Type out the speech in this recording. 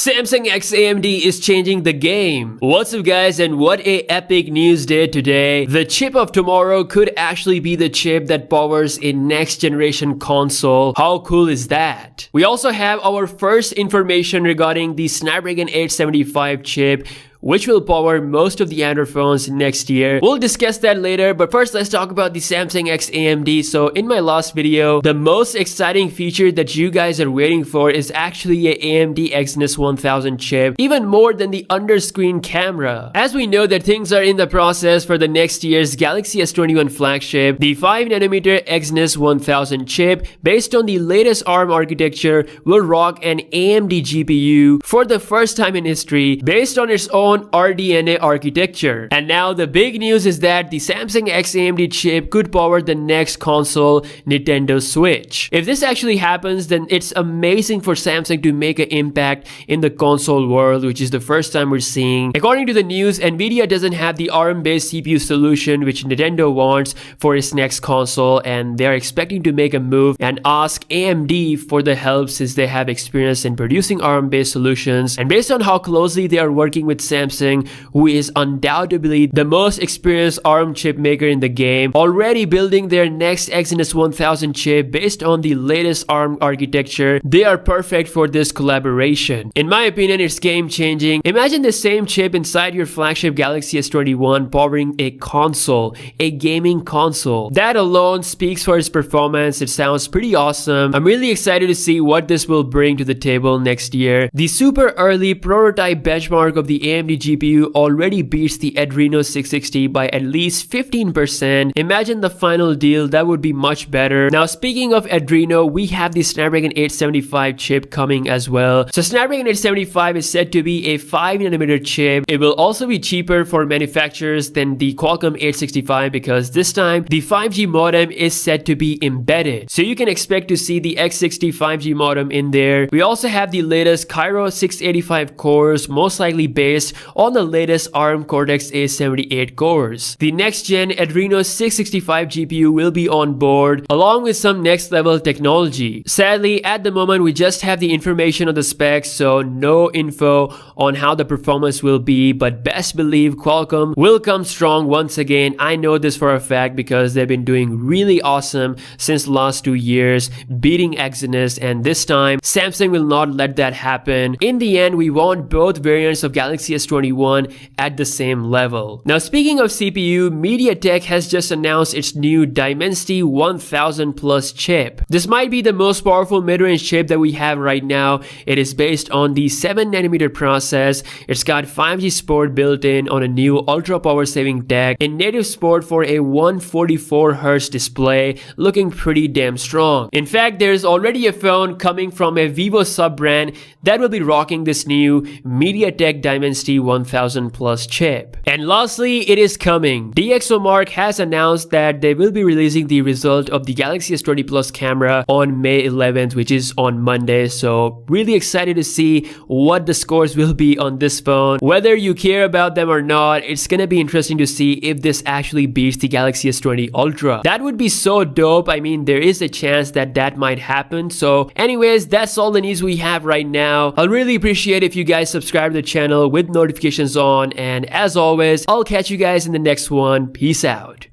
Samsung X AMD is changing the game. What's up guys, and what a epic news day today. The chip of tomorrow could actually be the chip that powers a next generation console. How cool is that? We also have our first information regarding the Snapdragon 875 chip, which will power most of the Android phones next year. We'll discuss that later, but first let's talk about the Samsung X AMD. So in my last video, the most exciting feature that you guys are waiting for is actually a AMD Exynos 1000 chip, even more than the under-screen camera. As we know that things are in the process for the next year's Galaxy S21 flagship, the 5nm Exynos 1000 chip, based on the latest ARM architecture, will rock an AMD GPU for the first time in history, based on its own RDNA architecture. And now the big news is that the Samsung X AMD chip could power the next console, Nintendo Switch. If this actually happens, then it's amazing for Samsung to make an impact in the console world, which is the first time we're seeing. According to the news, Nvidia doesn't have the ARM-based CPU solution which Nintendo wants for its next console, and they're expecting to make a move and ask AMD for the help since they have experience in producing ARM-based solutions. And based on how closely they are working with Samsung, who is undoubtedly the most experienced ARM chip maker in the game, already building their next Exynos 1000 chip based on the latest ARM architecture, they are perfect for this collaboration. In my opinion, it's game changing. Imagine the same chip inside your flagship Galaxy S21 powering a console, a gaming console. That alone speaks for its performance. It sounds pretty awesome. I'm really excited to see what this will bring to the table next year. The super early prototype benchmark of the AMD GPU already beats the Adreno 660 by at least 15%. Imagine the final deal, that would be much better. Now speaking of Adreno, we have the Snapdragon 875 chip coming as well. So Snapdragon 875 is said to be a 5nm chip. It will also be cheaper for manufacturers than the Qualcomm 865 because this time the 5G modem is said to be embedded. So you can expect to see the X60 5G modem in there. We also have the latest Cairo 685 cores, most likely based on the latest ARM Cortex-A78 cores. The next gen Adreno 665 GPU will be on board along with some next level technology. Sadly, at the moment we just have the information on the specs, so no info on how the performance will be, but best believe Qualcomm will come strong once again. I know this for a fact because they've been doing really awesome since the last 2 years, beating Exynos, and this time Samsung will not let that happen. In the end, we want both variants of Galaxy S21 at the same level. Now speaking of CPU, Mediatek has just announced its new Dimensity 1000 Plus chip. This might be the most powerful mid-range chip that we have right now. It is based on the 7nm process. It's got 5G support built in on a new ultra power saving tech and native support for a 144Hz display, looking pretty damn strong. In fact, there's already a phone coming from a Vivo sub-brand that will be rocking this new Mediatek Dimensity 1000 Plus chip. And lastly, it is coming. DXO Mark has announced that they will be releasing the result of the Galaxy S20 Plus camera on May 11th, which is on Monday. So really excited to see what the scores will be on this phone. Whether you care about them or not, it's gonna be interesting to see if this actually beats the Galaxy S20 Ultra. That would be so dope. I mean, there is a chance that that might happen. So anyways, that's all the news we have right now. I'll really appreciate if you guys subscribe to the channel with notifications on, and as always, I'll catch you guys in the next one. Peace out.